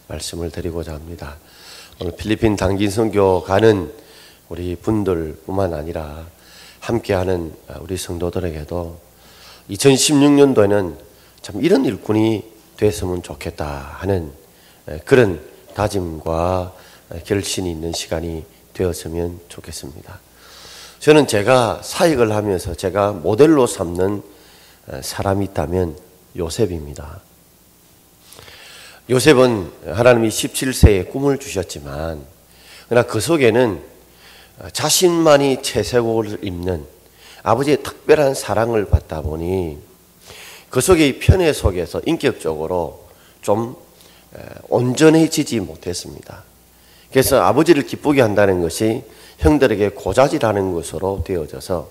말씀을 드리고자 합니다. 오늘 필리핀 당진 선교 가는 우리 분들뿐만 아니라 함께하는 우리 성도들에게도 2016년도에는 참 이런 일꾼이 됐으면 좋겠다 하는 그런 다짐과 결심이 있는 시간이 되었으면 좋겠습니다. 저는 제가 사역을 하면서 제가 모델로 삼는 사람이 있다면 요셉입니다. 요셉은 하나님이 17세에 꿈을 주셨지만 그러나 그 속에는 자신만이 채색옷을 입는 아버지의 특별한 사랑을 받다 보니 그 속의 편애 속에서 인격적으로 좀 온전해지지 못했습니다. 그래서 아버지를 기쁘게 한다는 것이 형들에게 고자질하는 것으로 되어져서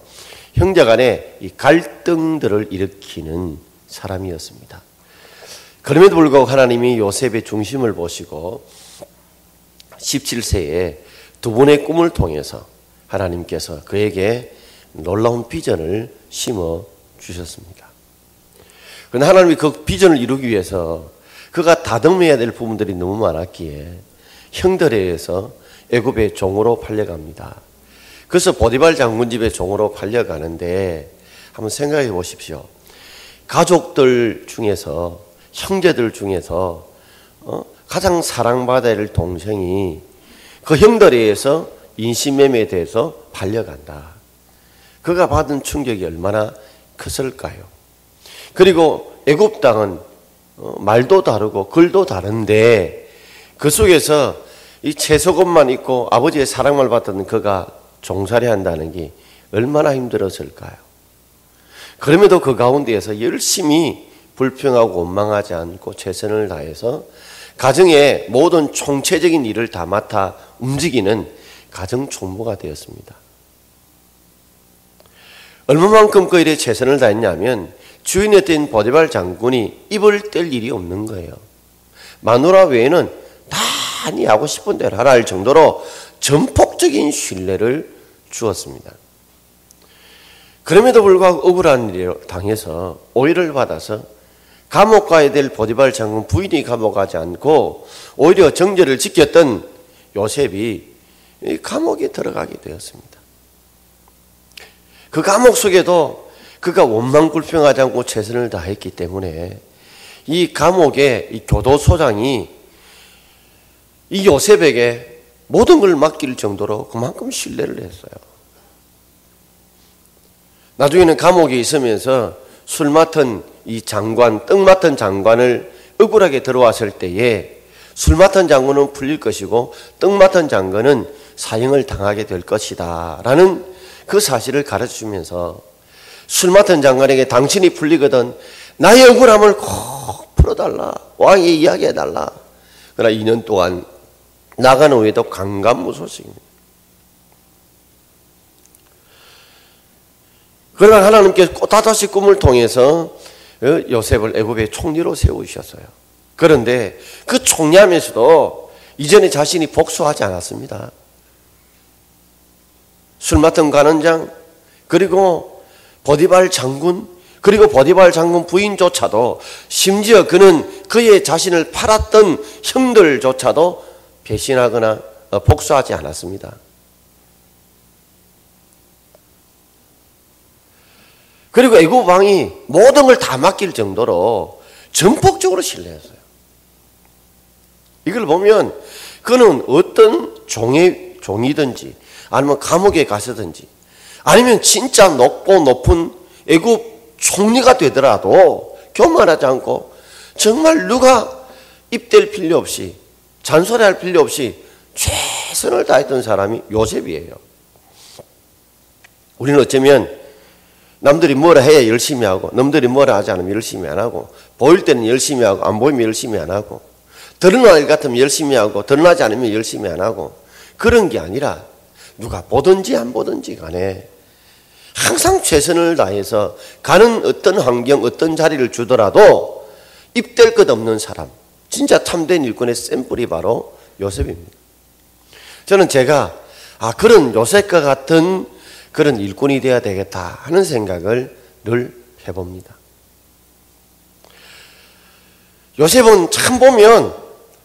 형제 간의 이 갈등들을 일으키는 사람이었습니다. 그럼에도 불구하고 하나님이 요셉의 중심을 보시고 17세에 두 번의 꿈을 통해서 하나님께서 그에게 놀라운 비전을 심어 주셨습니다. 그런데 하나님이 그 비전을 이루기 위해서 그가 다듬어야 될 부분들이 너무 많았기에 형들에 의해서 애굽의 종으로 팔려갑니다. 그래서 보디발 장군 집의 종으로 팔려가는데 한번 생각해 보십시오. 가족들 중에서 형제들 중에서 가장 사랑받아야 할 동생이 그 형들에 의해서 인신매매에 대해서 팔려간다. 그가 받은 충격이 얼마나 컸을까요? 그리고 애굽 땅은 말도 다르고 글도 다른데 그 속에서 이 채석옷만 입고 아버지의 사랑만 받던 그가 종살이 한다는 게 얼마나 힘들었을까요? 그럼에도 그 가운데에서 열심히 불평하고 원망하지 않고 최선을 다해서 가정의 모든 총체적인 일을 다 맡아 움직이는 가정 총무가 되었습니다. 얼마만큼 그 일에 최선을 다했냐면 주인이었던 보디발 장군이 입을 뗄 일이 없는 거예요. 마누라 외에는 다 네 하고 싶은 대로 하라 할 정도로 전폭적인 신뢰를 주었습니다. 그럼에도 불구하고 억울한 일을 당해서 오해를 받아서 감옥 가야 될 보디발 장군 부인이 감옥 가지 않고 오히려 정죄를 지켰던 요셉이 감옥에 들어가게 되었습니다. 그 감옥 속에도 그가 원망불평하지 않고 최선을 다했기 때문에 이 감옥의 이 교도소장이 이 요셉에게 모든 걸 맡길 정도로 그만큼 신뢰를 했어요. 나중에는 감옥에 있으면서 술 맡은 이 장관, 떡 맡은 장관을 억울하게 들어왔을 때에 술 맡은 장군은 풀릴 것이고 떡 맡은 장관은 사형을 당하게 될 것이다 라는 그 사실을 가르쳐주면서 술 맡은 장관에게 당신이 풀리거든 나의 억울함을 꼭 풀어달라. 왕에게 이야기해달라. 그러나 2년 동안 나간 후에도 강간무소식입니다. 그러나 하나님께서 다다시 꿈을 통해서 요셉을 애굽의 총리로 세우셨어요. 그런데 그 총리하면서도 이전에 자신이 복수하지 않았습니다. 술 맡은 관원장 그리고 보디발 장군 그리고 보디발 장군 부인조차도 심지어 그는 그의 자신을 팔았던 형들조차도 배신하거나 복수하지 않았습니다. 그리고 애굽 왕이 모든 걸 다 맡길 정도로 전폭적으로 신뢰했어요. 이걸 보면 그는 어떤 종이든지 아니면 감옥에 가서든지 아니면 진짜 높은 애굽 총리가 되더라도 교만하지 않고 정말 누가 입댈 필요 없이 잔소리할 필요 없이 최선을 다했던 사람이 요셉이에요. 우리는 어쩌면 남들이 뭐라 해야 열심히 하고 남들이 뭐라 하지 않으면 열심히 안 하고 보일 때는 열심히 하고 안 보이면 열심히 안 하고 드러날 일 같으면 열심히 하고 드러나지 않으면 열심히 안 하고 그런 게 아니라 누가 보든지 안 보든지 간에 항상 최선을 다해서 가는 어떤 환경 어떤 자리를 주더라도 입댈 것 없는 사람 진짜 참된 일꾼의 샘플이 바로 요셉입니다. 저는 제가 그런 요셉과 같은 그런 일꾼이 되어야 되겠다 하는 생각을 늘 해봅니다. 요셉은 참 보면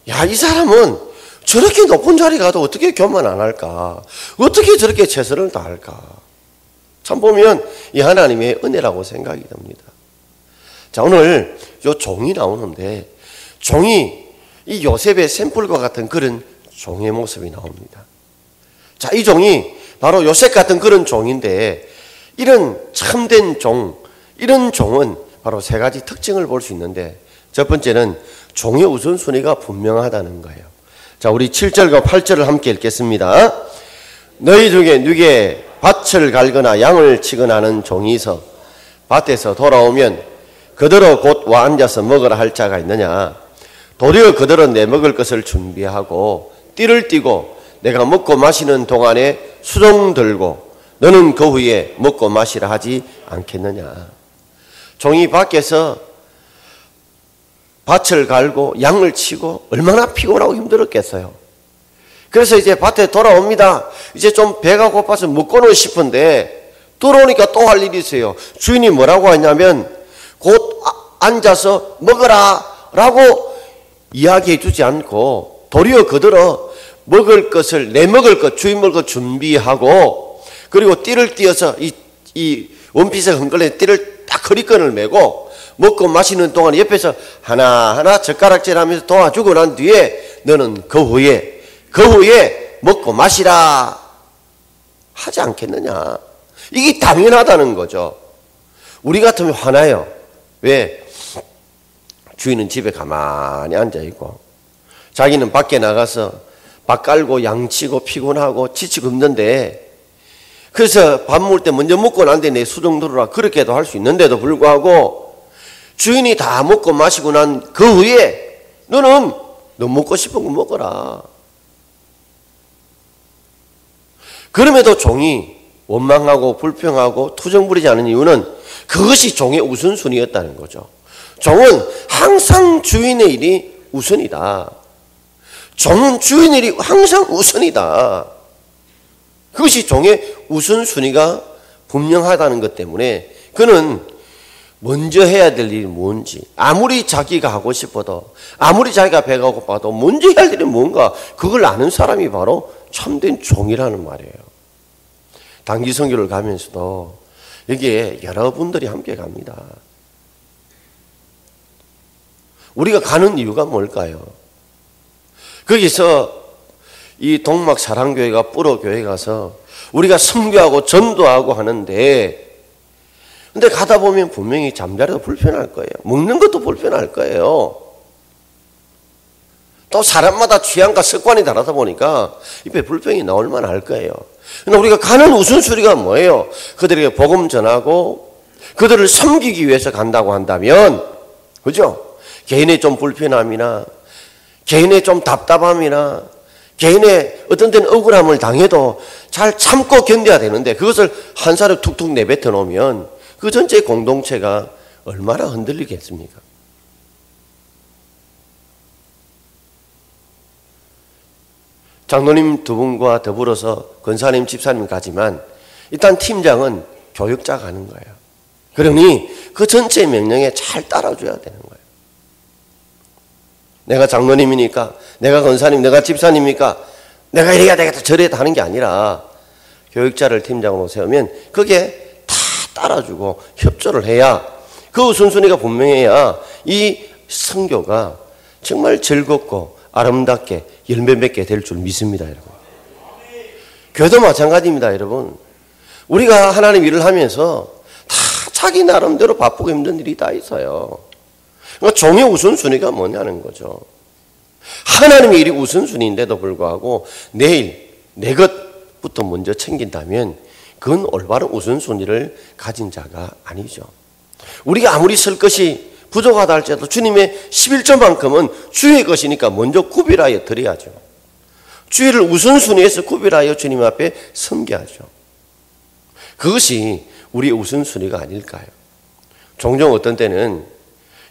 야, 이 사람은 저렇게 높은 자리 가도 어떻게 교만 안 할까? 어떻게 저렇게 최선을 다할까? 참 보면 이 하나님의 은혜라고 생각이 됩니다. 자, 오늘 요 종이 나오는데 종이 이 요셉의 샘플과 같은 그런 종의 모습이 나옵니다. 자, 이 종이 바로 요셉 같은 그런 종인데 이런 참된 종, 이런 종은 바로 세 가지 특징을 볼 수 있는데 첫 번째는 종의 우선순위가 분명하다는 거예요. 자, 우리 7절과 8절을 함께 읽겠습니다. 너희 중에 누구에 밭을 갈거나 양을 치거나 하는 종이 있어 밭에서 돌아오면 그대로 곧 와 앉아서 먹으라 할 자가 있느냐? 도리어 그대로 내 먹을 것을 준비하고 띠를 띠고 내가 먹고 마시는 동안에 수종 들고 너는 그 후에 먹고 마시라 하지 않겠느냐? 종이 밖에서 밭을 갈고 양을 치고 얼마나 피곤하고 힘들었겠어요. 그래서 이제 밭에 돌아옵니다. 이제 좀 배가 고파서 먹고는 싶은데 돌아오니까 또 할 일이 있어요. 주인이 뭐라고 하냐면 곧 앉아서 먹으라 라고 이야기해 주지 않고 도리어 그대로 먹을 것을 내 먹을 것 주인 먹을 것 준비하고 그리고 띠를 띄어서 이 원피스에 흔들린 띠를 딱 허리끈을 메고 먹고 마시는 동안 옆에서 하나하나 젓가락질하면서 도와주고 난 뒤에 너는 그 후에 먹고 마시라 하지 않겠느냐. 이게 당연하다는 거죠. 우리 같으면 화나요. 왜? 주인은 집에 가만히 앉아있고 자기는 밖에 나가서 밥 깔고 양치고 피곤하고 지치고 힘든데 그래서 밥 먹을 때 먼저 먹고 난 뒤에 내 수종 들어라 그렇게도 할 수 있는데도 불구하고 주인이 다 먹고 마시고 난 그 후에 너는 너 먹고 싶은 거 먹어라. 그럼에도 종이 원망하고 불평하고 투정 부리지 않은 이유는 그것이 종의 우선순위였다는 거죠. 종은 항상 주인의 일이 우선이다. 종은 주인의 일이 항상 우선이다. 그것이 종의 우선순위가 분명하다는 것 때문에 그는 먼저 해야 될 일이 뭔지 아무리 자기가 하고 싶어도 아무리 자기가 배가 고파도 먼저 해야 할 일이 뭔가 그걸 아는 사람이 바로 참된 종이라는 말이에요. 단기 선교를 가면서도 여기에 여러분들이 함께 갑니다. 우리가 가는 이유가 뭘까요? 거기서 이 동막 사랑교회가 뿌로교회 가서 우리가 선교하고 전도하고 하는데 근데 가다 보면 분명히 잠자리도 불편할 거예요. 먹는 것도 불편할 거예요. 또 사람마다 취향과 습관이 다르다 보니까 입에 불평이 나올 만할 거예요. 근데 우리가 가는 우선순위가 뭐예요? 그들에게 복음 전하고 그들을 섬기기 위해서 간다고 한다면 그죠? 개인의 좀 불편함이나 개인의 좀 답답함이나 개인의 어떤 때는 억울함을 당해도 잘 참고 견뎌야 되는데 그것을 한 사람에 툭툭 내뱉어 놓으면 그 전체 공동체가 얼마나 흔들리겠습니까? 장로님 두 분과 더불어서 권사님, 집사님 가지만 일단 팀장은 교육자가 하는 거예요. 그러니 그 전체 명령에 잘 따라줘야 되는 거예요. 내가 장로님이니까, 내가 권사님, 내가 집사님이니까 내가 이래야 되겠다, 저래야 하는 게 아니라 교육자를 팀장으로 세우면 그게 다 따라주고 협조를 해야 그 우선순위가 분명해야 이 선교가 정말 즐겁고 아름답게 열매 맺게 될 줄 믿습니다, 여러분. 교회도 마찬가지입니다, 여러분. 우리가 하나님 일을 하면서 다 자기 나름대로 바쁘고 힘든 일이 다 있어요. 그러니까 종의 우선순위가 뭐냐는 거죠. 하나님의 일이 우선순위인데도 불구하고 내일 내 것부터 먼저 챙긴다면 그건 올바른 우선순위를 가진 자가 아니죠. 우리가 아무리 쓸 것이 부족하다 할지라도 주님의 11조만큼은 주의 것이니까 먼저 구별하여 드려야죠. 주의를 우선순위에서 구별하여 주님 앞에 섬겨야죠. 그것이 우리의 우선순위가 아닐까요? 종종 어떤 때는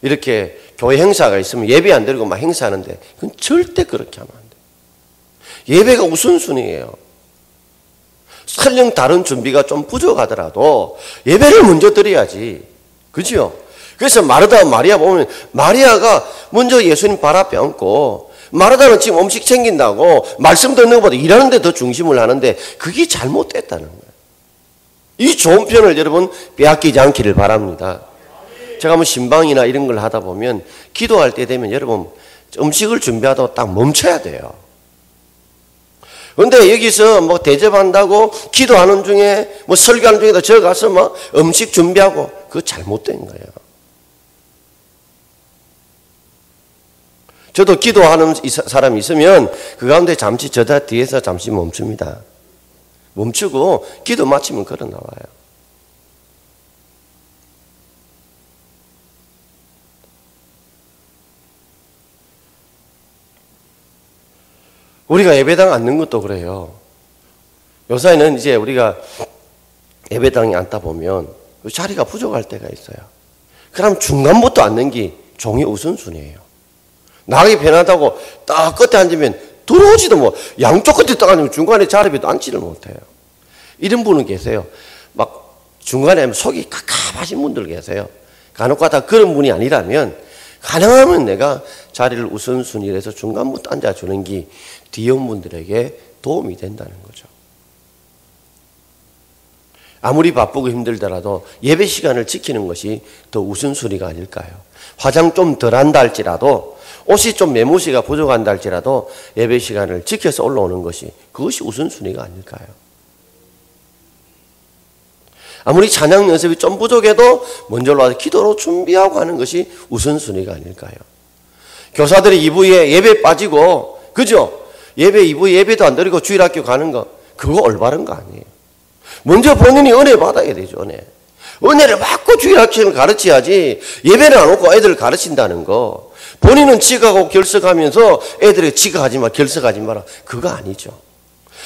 이렇게 교회 행사가 있으면 예배 안 드리고 막 행사하는데 그건 절대 그렇게 하면 안 돼요. 예배가 우선순위예요. 설령 다른 준비가 좀 부족하더라도 예배를 먼저 드려야지. 그죠? 그래서 마르다 마리아 보면 마리아가 먼저 예수님 발 앞에 앉고 마르다는 지금 음식 챙긴다고 말씀 듣는 것보다 일하는 데 더 중심을 하는데 그게 잘못됐다는 거예요. 이 좋은 편을 여러분 빼앗기지 않기를 바랍니다. 제가 뭐 신방이나 이런 걸 하다 보면 기도할 때 되면 여러분 음식을 준비하다가 딱 멈춰야 돼요. 그런데 여기서 뭐 대접한다고 기도하는 중에 뭐 설교하는 중에도 저 가서 뭐 음식 준비하고 그거 잘못된 거예요. 저도 기도하는 사람이 있으면 그 가운데 잠시 저다 뒤에서 잠시 멈춥니다. 멈추고 기도 마치면 걸어 나와요. 우리가 예배당 앉는 것도 그래요. 요새는 이제 우리가 예배당에 앉다 보면 자리가 부족할 때가 있어요. 그럼 중간부터 앉는 게 종의 우선순위예요. 나가기 편하다고 딱 끝에 앉으면 들어오지도 뭐 양쪽 끝에 딱 앉으면 중간에 자리에도 앉지를 못해요. 이런 분은 계세요. 막 중간에 속이 갑갑하신 분들 계세요. 간혹 가다 그런 분이 아니라면 가능하면 내가 자리를 우선순위로 해서 중간부터 앉아주는 게 뒤에 온 분들에게 도움이 된다는 거죠. 아무리 바쁘고 힘들더라도 예배 시간을 지키는 것이 더 우선순위가 아닐까요? 화장 좀 덜 한다 할지라도 옷이 좀 매무새가 부족한다 할지라도 예배 시간을 지켜서 올라오는 것이 그것이 우선순위가 아닐까요? 아무리 찬양 연습이 좀 부족해도 먼저 올라와서 기도로 준비하고 하는 것이 우선순위가 아닐까요? 교사들이 이후에 예배 빠지고 그죠? 예배 이후에 예배도 안 드리고 주일학교 가는 거 그거 올바른 거 아니에요. 먼저 본인이 은혜 받아야 되죠. 은혜를 받고 주일학교를 가르쳐야지 예배는 안 오고 애들을 가르친다는 거 본인은 지각하고 결석하면서 애들에게 지각하지 마 결석하지 마라 그거 아니죠.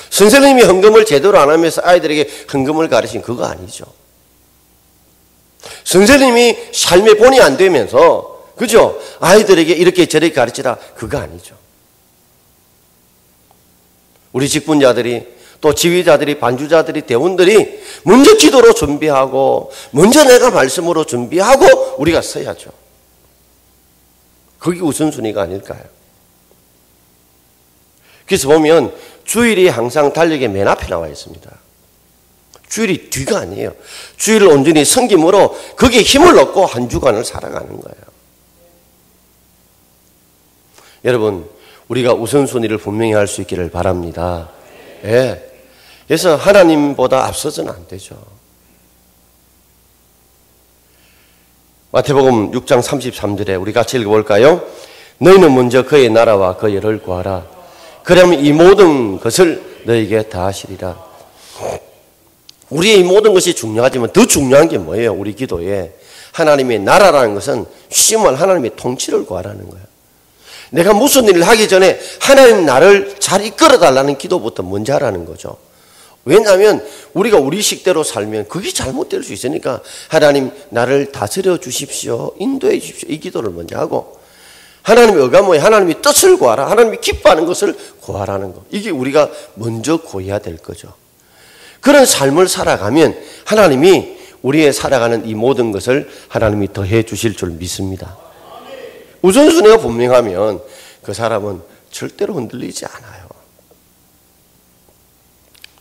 선생님이 헌금을 제대로 안 하면서 아이들에게 헌금을 가르친 그거 아니죠. 선생님이 삶의 본이 안 되면서 그죠? 아이들에게 이렇게 저렇게 가르치라 그거 아니죠. 우리 직분자들이 또 지휘자들이 반주자들이 대원들이 먼저 기도로 준비하고 먼저 내가 말씀으로 준비하고 우리가 서야죠. 그게 우선순위가 아닐까요? 그래서 보면 주일이 항상 달력의 맨 앞에 나와 있습니다. 주일이 뒤가 아니에요. 주일을 온전히 섬김으로 거기에 힘을 얻고 한 주간을 살아가는 거예요. 여러분 우리가 우선순위를 분명히 할 수 있기를 바랍니다. 예. 그래서 하나님보다 앞서서는 안 되죠. 마태복음 6장 33절에 우리 같이 읽어볼까요? 너희는 먼저 그의 나라와 그의 의를 구하라. 그러면 이 모든 것을 너희에게 다 하시리라. 우리의 이 모든 것이 중요하지만 더 중요한 게 뭐예요? 우리 기도에 하나님의 나라라는 것은 쉬운 하나님의 통치를 구하라는 거예요. 내가 무슨 일을 하기 전에 하나님 나를 잘 이끌어달라는 기도부터 먼저 하라는 거죠. 왜냐하면 우리가 우리 식대로 살면 그게 잘못될 수 있으니까 하나님 나를 다스려 주십시오. 인도해 주십시오. 이 기도를 먼저 하고 하나님의 의가 뭐예요? 하나님의 뜻을 구하라. 하나님이 기뻐하는 것을 구하라는 거. 이게 우리가 먼저 구해야 될 거죠. 그런 삶을 살아가면 하나님이 우리의 살아가는 이 모든 것을 하나님이 더해 주실 줄 믿습니다. 우선순위가 분명하면 그 사람은 절대로 흔들리지 않아요.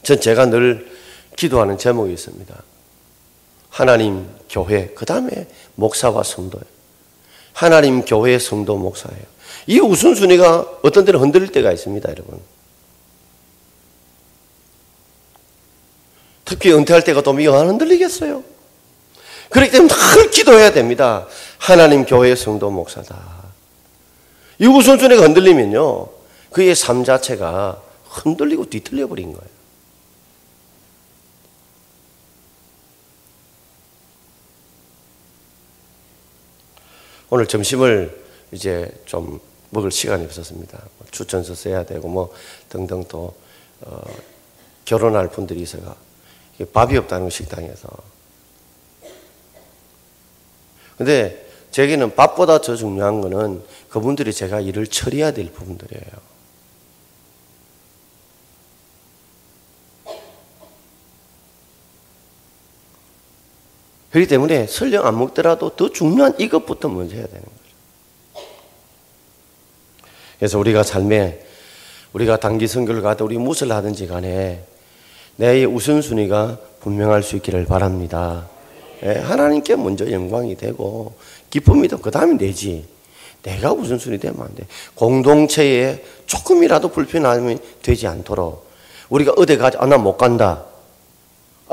제가 늘 기도하는 제목이 있습니다. 하나님, 교회, 그 다음에 목사와 성도예요. 하나님, 교회, 성도, 목사예요. 이 우선순위가 어떤 때는 흔들릴 때가 있습니다, 여러분. 특히 은퇴할 때가 또 미가 안 흔들리겠어요. 그렇기 때문에 늘 기도해야 됩니다. 하나님, 교회, 성도, 목사다. 이 우선순위가 흔들리면요, 그의 삶 자체가 흔들리고 뒤틀려 버린 거예요. 오늘 점심을 이제 좀 먹을 시간이 없었습니다. 추천서 써야 되고 뭐 등등 또 결혼할 분들이 있어가 밥이 없다는 거 식당에서. 근데 제게는 밥보다 더 중요한 거는 그분들이 제가 일을 처리해야 될 부분들이에요. 그렇기 때문에 설령 안 먹더라도 더 중요한 이것부터 먼저 해야 되는 거죠. 그래서 우리가 삶에 우리가 단기 선교를 가도 우리 무엇을 하든지 간에 내 우선순위가 분명할 수 있기를 바랍니다. 하나님께 먼저 영광이 되고 기쁨이 되고 그 다음에 내지. 내가 우선순위 되면 안 돼. 공동체에 조금이라도 불편함이 되지 않도록 우리가 어디 가지 나 못 간다.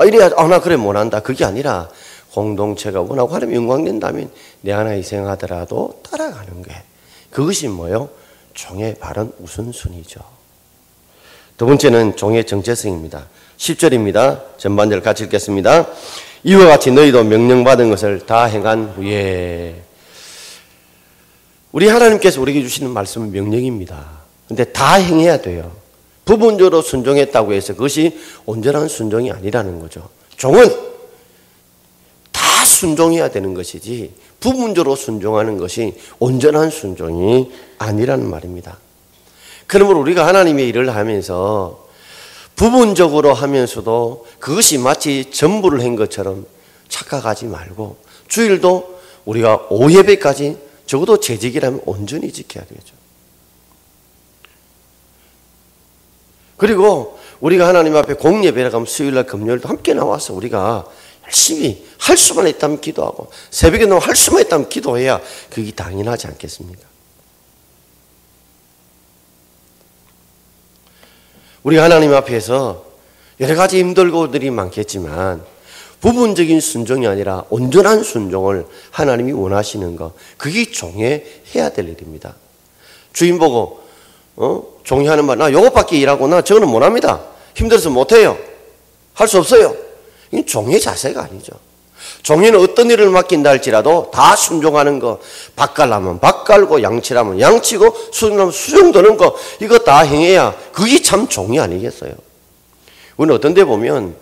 이래야 나 그래 못 한다. 그게 아니라 공동체가 원하고 하나님 영광 된다면 내 하나 희생하더라도 따라가는 게 그것이 뭐요? 종의 바른 우선순위죠. 두 번째는 종의 정체성입니다. 10절입니다. 전반절 같이 읽겠습니다. 이와 같이 너희도 명령받은 것을 다 행한 후에. 우리 하나님께서 우리에게 주시는 말씀은 명령입니다. 근데 다 행해야 돼요. 부분적으로 순종했다고 해서 그것이 온전한 순종이 아니라는 거죠. 종은 다 순종해야 되는 것이지 부분적으로 순종하는 것이 온전한 순종이 아니라는 말입니다. 그러므로 우리가 하나님의 일을 하면서 부분적으로 하면서도 그것이 마치 전부를 한 것처럼 착각하지 말고 주일도 우리가 5예배까지 적어도 재직이라면 온전히 지켜야 되죠. 그리고 우리가 하나님 앞에 공예배라 하면 수요일날 금요일도 함께 나와서 우리가 열심히 할 수만 있다면 기도하고 새벽에 너무 할 수만 있다면 기도해야 그게 당연하지 않겠습니까? 우리가 하나님 앞에서 여러 가지 힘들고들이 많겠지만 부분적인 순종이 아니라 온전한 순종을 하나님이 원하시는 것, 그게 종의 해야 될 일입니다. 주인 보고 종이 하는 말, 나 요것밖에 일하고 나 저거는 못합니다. 힘들어서 못해요. 할 수 없어요. 이건 종의 자세가 아니죠. 종이는 어떤 일을 맡긴다 할지라도 다 순종하는 거, 밥 갈라면 밥 갈고 양치라면 양치고 수정하면 수정 도는 거, 이거 다 행해야 그게 참 종이 아니겠어요. 우리는 어떤 데 보면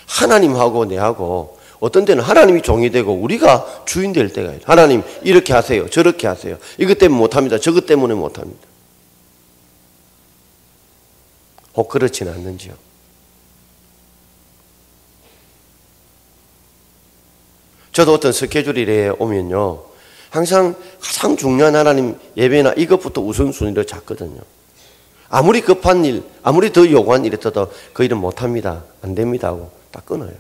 하나님하고 내하고 어떤 데는 하나님이 종이 되고 우리가 주인 될 때가 있어요. 하나님 이렇게 하세요. 저렇게 하세요. 이것 때문에 못합니다. 저것 때문에 못합니다. 혹 그렇지는 않는지요? 저도 어떤 스케줄일에 오면요, 항상 가장 중요한 하나님 예배나 이것부터 우선순위를 잡거든요. 아무리 급한 일, 아무리 더 요구한 일이 있어도 그 일은 못합니다. 안 됩니다 하고 딱 끊어요.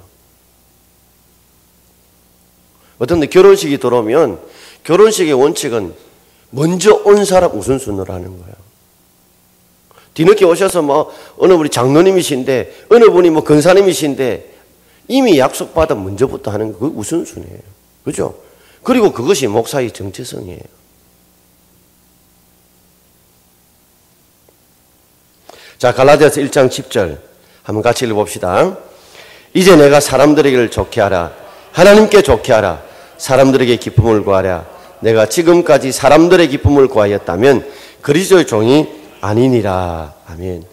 어떤 데 결혼식이 들어오면 결혼식의 원칙은 먼저 온 사람 우선순위로 하는 거예요. 뒤늦게 오셔서 어느 분이 장로님이신데 어느 분이 권사님이신데 이미 약속받아 먼저부터 하는 거, 그게 우선순위예요. 그죠? 그리고 그것이 목사의 정체성이에요. 자, 갈라디아서 1장 10절 한번 같이 읽어봅시다. 이제 내가 사람들에게 좋게 하라. 하나님께 좋게 하라. 사람들에게 기쁨을 구하라. 내가 지금까지 사람들의 기쁨을 구하였다면 그리스도의 종이 아니니라. 아멘.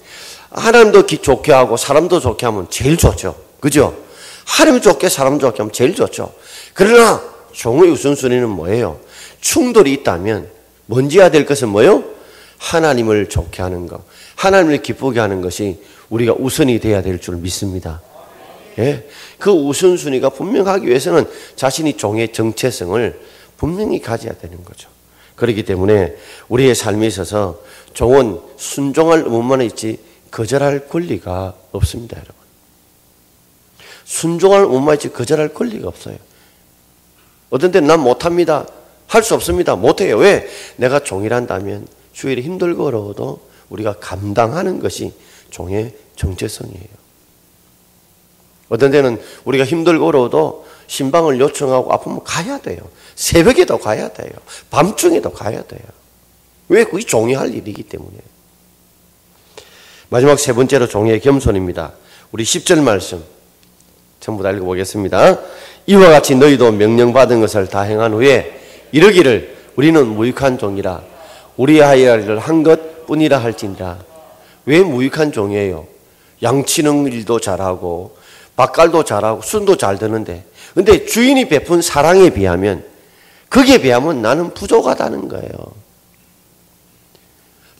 하나님도 좋게 하고 사람도 좋게 하면 제일 좋죠. 그죠? 하나님 좋게 사람 좋게 하면 제일 좋죠. 그러나 종의 우선순위는 뭐예요? 충돌이 있다면 먼저 해야 될 것은 뭐예요? 하나님을 좋게 하는 것, 하나님을 기쁘게 하는 것이 우리가 우선이 돼야 될 줄 믿습니다. 예? 그 우선순위가 분명하기 위해서는 자신이 종의 정체성을 분명히 가져야 되는 거죠. 그렇기 때문에 우리의 삶에 있어서 종은 순종할 의무만 있지 거절할 권리가 없습니다, 여러분. 순종할 의무만 있지 거절할 권리가 없어요. 어떤 때는 난 못합니다. 할 수 없습니다. 못해요. 왜? 내가 종이란다면 주일에 힘들고 어려워도 우리가 감당하는 것이 종의 정체성이에요. 어떤 때는 우리가 힘들고 어려워도 신방을 요청하고 아프면 가야 돼요. 새벽에도 가야 돼요. 밤중에도 가야 돼요. 왜? 그게 종이 할 일이기 때문에. 마지막 세 번째로 종의 겸손입니다. 우리 10절 말씀 전부 다 읽어보겠습니다. 이와 같이 너희도 명령받은 것을 다 행한 후에 이르기를 우리는 무익한 종이라 우리의 일을 한 것뿐이라 할지니라. 왜 무익한 종이에요? 양치는 일도 잘하고 밭갈도 잘하고 순도 잘 드는데, 근데 주인이 베푼 사랑에 비하면, 거기에 비하면 나는 부족하다는 거예요.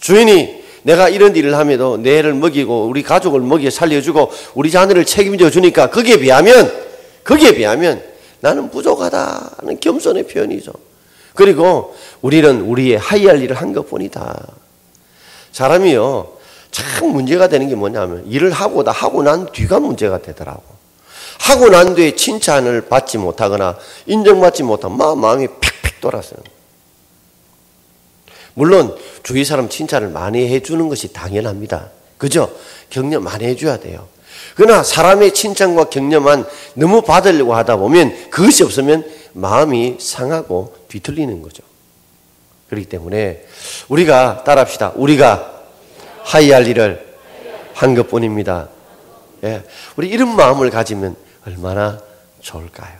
주인이 내가 이런 일을 하면도 내 애를 먹이고 우리 가족을 먹여 살려주고 우리 자녀를 책임져 주니까 거기에 비하면 나는 부족하다는 겸손의 표현이죠. 그리고 우리는 우리의 하야할 일을 한 것뿐이다. 사람이요, 참 문제가 되는 게 뭐냐면 일을 하고 난 뒤가 문제가 되더라고. 하고 난 뒤에 칭찬을 받지 못하거나 인정받지 못하면 마음이 픽픽 돌아서요. 물론 주위 사람 칭찬을 많이 해주는 것이 당연합니다. 그죠? 격려 많이 해줘야 돼요. 그러나 사람의 칭찬과 격려만 너무 받으려고 하다 보면 그것이 없으면 마음이 상하고 뒤틀리는 거죠. 그렇기 때문에 우리가 따라합시다. 우리가 하이할 일을 한 것뿐입니다. 예, 우리 이런 마음을 가지면 얼마나 좋을까요?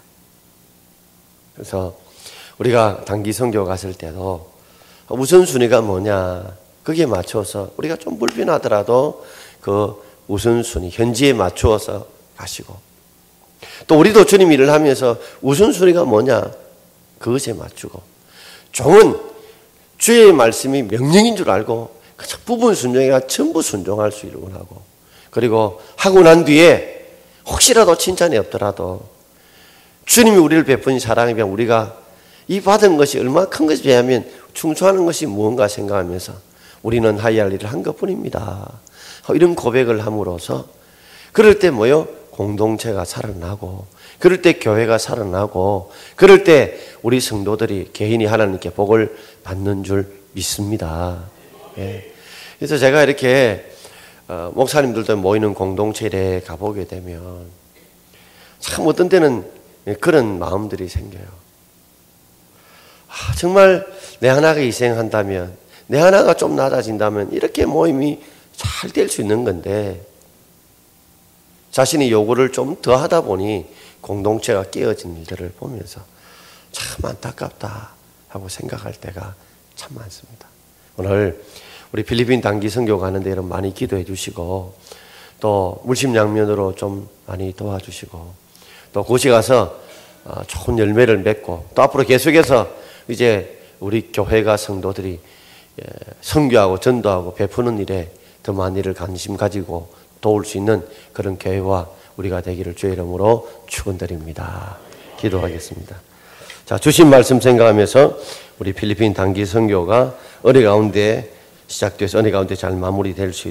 그래서 우리가 단기 선교 갔을 때도 우선순위가 뭐냐, 거기에 맞춰서 우리가 좀 불편하더라도 그 우선순위, 현지에 맞추어서 가시고, 또 우리도 주님 일을 하면서 우선순위가 뭐냐, 그것에 맞추고, 종은 주의 말씀이 명령인 줄 알고 그 부분 순종이가 전부 순종할 수 있는 하고, 그리고 하고 난 뒤에 혹시라도 칭찬이 없더라도 주님이 우리를 베푼 사랑에 비하면 우리가 이 받은 것이 얼마나 큰 것에 비하면 충성하는 것이 무언가 생각하면서 우리는 하이할 일을 한 것뿐입니다. 이런 고백을 함으로써 그럴 때 뭐요? 공동체가 살아나고, 그럴 때 교회가 살아나고, 그럴 때 우리 성도들이 개인이 하나님께 복을 받는 줄 믿습니다. 예. 그래서 제가 이렇게 목사님들도 모이는 공동체에 가보게 되면 참 어떤 때는 그런 마음들이 생겨요. 정말 내 하나가 희생한다면, 내 하나가 좀 낮아진다면 이렇게 모임이 잘 될 수 있는 건데, 자신이 요구를 좀 더 하다 보니 공동체가 깨어진 일들을 보면서 참 안타깝다 하고 생각할 때가 참 많습니다. 오늘 우리 필리핀 단기 선교 가는데 여러분 많이 기도해 주시고, 또 물심양면으로 좀 많이 도와주시고, 또 곳에 가서 좋은 열매를 맺고, 또 앞으로 계속해서 이제 우리 교회가 성도들이 선교하고 전도하고 베푸는 일에 더 많은 일을 관심 가지고 도울 수 있는 그런 교회와 우리가 되기를 주의 이름으로 축원드립니다. 기도하겠습니다. 자, 주신 말씀 생각하면서 우리 필리핀 단기 선교가 은혜 가운데 시작돼서 은혜 가운데 잘 마무리될 수 있도록